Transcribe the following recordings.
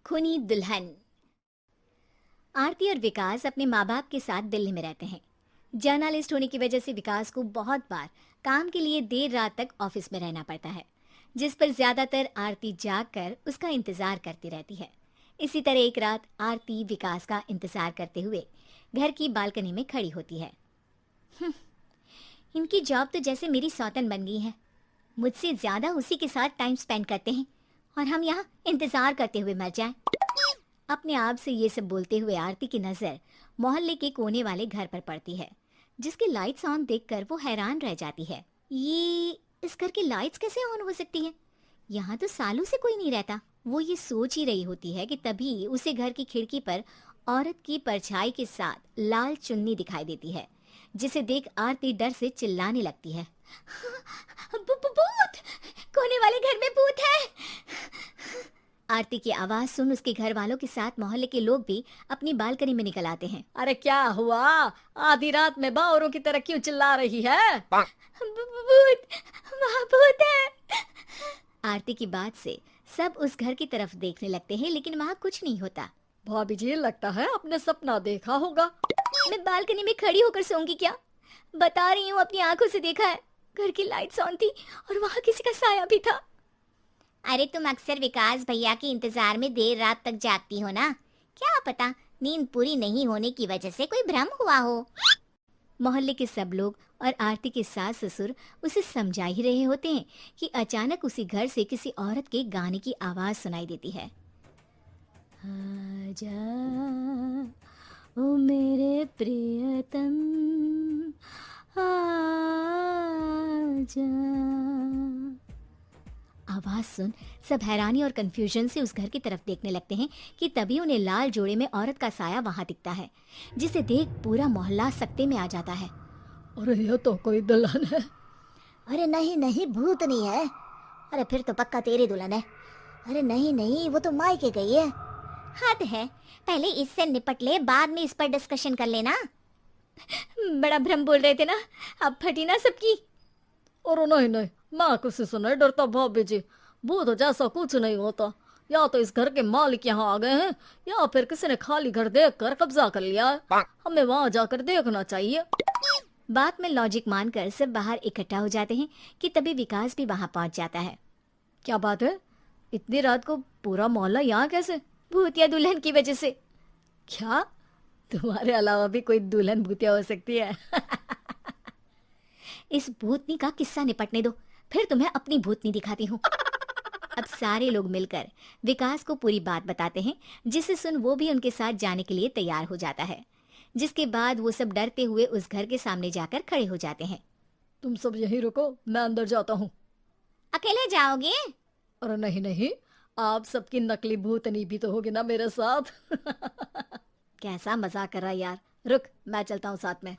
खूनी दुल्हन। आरती और विकास अपने माँ बाप के साथ दिल्ली में रहते हैं। जर्नलिस्ट होने की वजह से विकास को बहुत बार काम के लिए देर रात तक ऑफिस में रहना पड़ता है, जिस पर ज्यादातर आरती जाग कर उसका इंतजार करती रहती है। इसी तरह एक रात आरती विकास का इंतजार करते हुए घर की बालकनी में खड़ी होती है। इनकी जॉब तो जैसे मेरी सौतन बन गई है। मुझसे ज्यादा उसी के साथ टाइम स्पेंड करते हैं और हम यहाँ इंतजार करते हुए मर जाएं। अपने आप से ये सब बोलते हुए आरती की नजर मोहल्ले के कोने वाले घर पर पड़ती है, जिसकी लाइट्स ऑन देखकर वो हैरान रह जाती है। ये इस घर की लाइट्स कैसे ऑन हो सकती हैं? यहाँ तो सालों से कोई नहीं रहता। वो ये सोच ही रही होती है कि तभी उसे घर की खिड़की पर औरत की परछाई के साथ लाल चुन्नी दिखाई देती है, जिसे देख आरती डर से चिल्लाने लगती है। भूत! कोने वाले घर में भूत है! आरती की आवाज सुन उसके घर वालों के साथ मोहल्ले के लोग भी अपनी बालकनी में निकल आते हैं। अरे क्या हुआ? आधी रात में बावरों की तरह क्यों चिल्ला रही है? भूत! वहाँ भूत है! आरती की बात से सब उस घर की तरफ देखने लगते हैं, लेकिन वहाँ कुछ नहीं होता। भाभी जी, लगता है आपने सपना देखा होगा। मैं बालकनी में खड़ी होकर सोऊंगी क्या? बता रही हूँ, अपनी आंखों से देखा है। घर की लाइट्स ऑन थी और वहाँ किसी का साया भी था। अरे तुम अक्सर विकास भैया के इंतजार में देर रात तक जागती हो ना, क्या पता नींद पूरी नहीं होने की वजह से कोई भ्रम हुआ हो। मोहल्ले के सब लोग और आरती के सास ससुर उसे समझा ही रहे होते हैं कि अचानक उसी घर से किसी औरत के गाने की आवाज सुनाई देती है। आजा ओ मेरे प्रियतम आजा। आवाज सुन सब हैरानी और कंफ्यूजन से उस घर की तरफ देखने लगते हैं कि तभी उन्हें लाल जोड़े में औरत का साया वहां दिखता है, जिसे देख पूरा मोहल्ला सकते में आ जाता है। अरे ये तो कोई दुल्हन है। अरे नहीं नहीं, भूत नहीं है। अरे फिर तो पक्का तेरी दुल्हन है। अरे नहीं नहीं, वो तो मायके गई है। हद है, पहले इससे निपट ले, बाद में इस पर डिस्कशन कर लेना। बड़ा भ्रम बोल रहे थे ना, अब फटी ना सबकी। और नहीं नहीं, मैं किसी से नहीं डरता भाभी जी। भूत जैसा कुछ नहीं होता। या तो इस घर के मालिक यहाँ आ गए हैं, या फिर किसी ने खाली घर देख कर कब्जा कर लिया है। हमें वहाँ जाकर देखना चाहिए। बात में लॉजिक मानकर सब बाहर इकट्ठा हो जाते हैं कि तभी विकास भी वहाँ पहुँच जाता है। क्या बात है? इतनी रात को पूरा मोहल्ला यहाँ कैसे? भूतिया दुल्हन की वजह से। क्या तुम्हारे अलावा भी कोई दुल्हन भूतिया हो सकती है? इस भूतनी का किस्सा निपटने दो, फिर तुम्हें अपनी भूतनी दिखाती हूँ। अब सारे लोग मिलकर विकास को पूरी बात बताते हैं, जिसे सुन वो भी उनके साथ जाने के लिए तैयार हो जाता है। जिसके बाद वो सब डरते हुए उस घर के सामने जाकर खड़े हो जाते हैं। तुम सब यहीं रुको, मैं अंदर जाता हूँ। अकेले जाओगे? अरे नहीं नहीं, आप सबकी नकली भूतनी भी तो होगी ना मेरे साथ। कैसा मजाक कर रहा है यार। रुक, मैं चलता हूँ साथ में।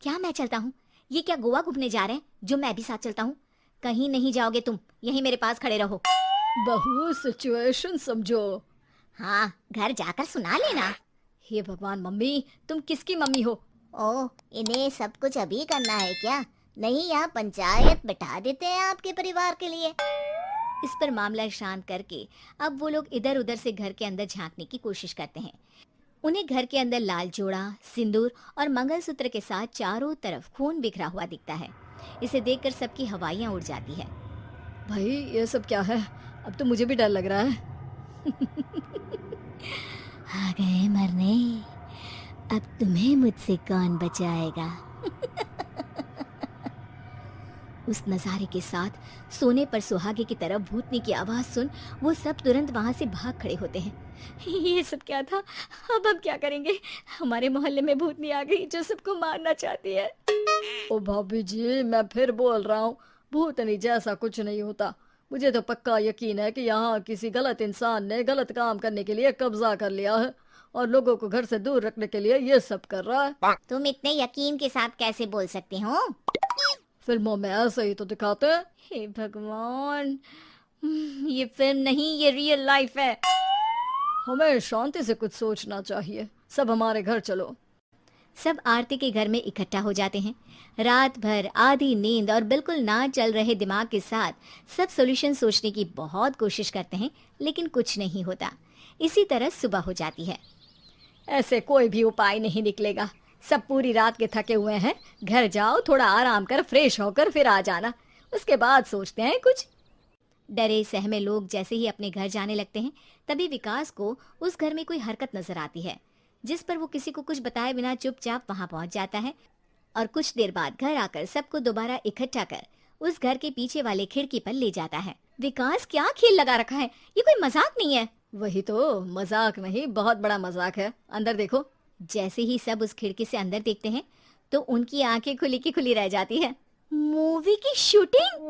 क्या मैं चलता हूँ? ये क्या गोवा घूमने जा रहे हैं जो मैं भी साथ चलता हूँ? कहीं नहीं जाओगे तुम, यहीं मेरे पास खड़े रहो। बहू सिचुएशन समझो। हाँ, घर जाकर सुना लेना। हे भगवान, मम्मी तुम किसकी मम्मी हो? ओह, इन्हें सब कुछ अभी करना है क्या? नहीं, यहाँ पंचायत बैठा देते हैं आपके परिवार के लिए। इस पर मामला शांत करके अब वो लोग इधर उधर से घर के अंदर झांकने की कोशिश करते हैं। उन्हें घर के अंदर लाल जोड़ा, सिंदूर और मंगलसूत्र के साथ चारों तरफ खून बिखरा हुआ दिखता है। इसे देखकर सबकी हवाइयां उड़ जाती है। भाई ये सब क्या है? अब तो मुझे भी डर लग रहा है। आ गए मरने, अब तुम्हें मुझसे कौन बचाएगा? उस नजारे के साथ सोने पर सुहागे की तरफ भूतनी की आवाज सुन वो सब तुरंत वहां से भाग खड़े होते हैं। ये सब क्या था? अब हम क्या करेंगे? हमारे मोहल्ले में भूतनी आ गई जो सबको मारना चाहती है। ओ भाभी जी, मैं फिर बोल रहा हूँ, भूतनी जैसा कुछ नहीं होता। मुझे तो पक्का यकीन है कि यहाँ किसी गलत इंसान ने गलत काम करने के लिए कब्जा कर लिया है और लोगों को घर से दूर रखने के लिए ये सब कर रहा है। तुम इतने यकीन के साथ कैसे बोल सकते हो? फिल्मों में ऐसे ही तो दिखाते हैं। हे भगवान, ये फिल्म नहीं, ये रियल लाइफ है। हमें शांति से कुछ सोचना चाहिए। सब हमारे घर चलो। सब आरती के घर में इकट्ठा हो जाते हैं। रात भर आधी नींद और बिल्कुल ना चल रहे दिमाग के साथ सब सॉल्यूशन सोचने की बहुत कोशिश करते हैं, लेकिन कुछ नहीं होता। इसी तरह सुबह हो जाती है। ऐसे कोई भी उपाय नहीं निकलेगा। सब पूरी रात के थके हुए हैं, घर जाओ, थोड़ा आराम कर, फ्रेश होकर फिर आ जाना, उसके बाद सोचते हैं कुछ। डरे सहमे लोग जैसे ही अपने घर जाने लगते हैं, तभी विकास को उस घर में कोई हरकत नजर आती है, जिस पर वो किसी को कुछ बताए बिना चुपचाप वहां पहुंच जाता है और कुछ देर बाद घर आकर सबको दोबारा इकट्ठा कर उस घर के पीछे वाले खिड़की पर ले जाता है। विकास क्या खेल लगा रखा है, ये कोई मजाक नहीं है। वही तो, मजाक नहीं, बहुत बड़ा मजाक है। अंदर देखो। जैसे ही सब उस खिड़की से अंदर देखते हैं तो उनकी आंखें खुली की खुली रह जाती है। मूवी की शूटिंग!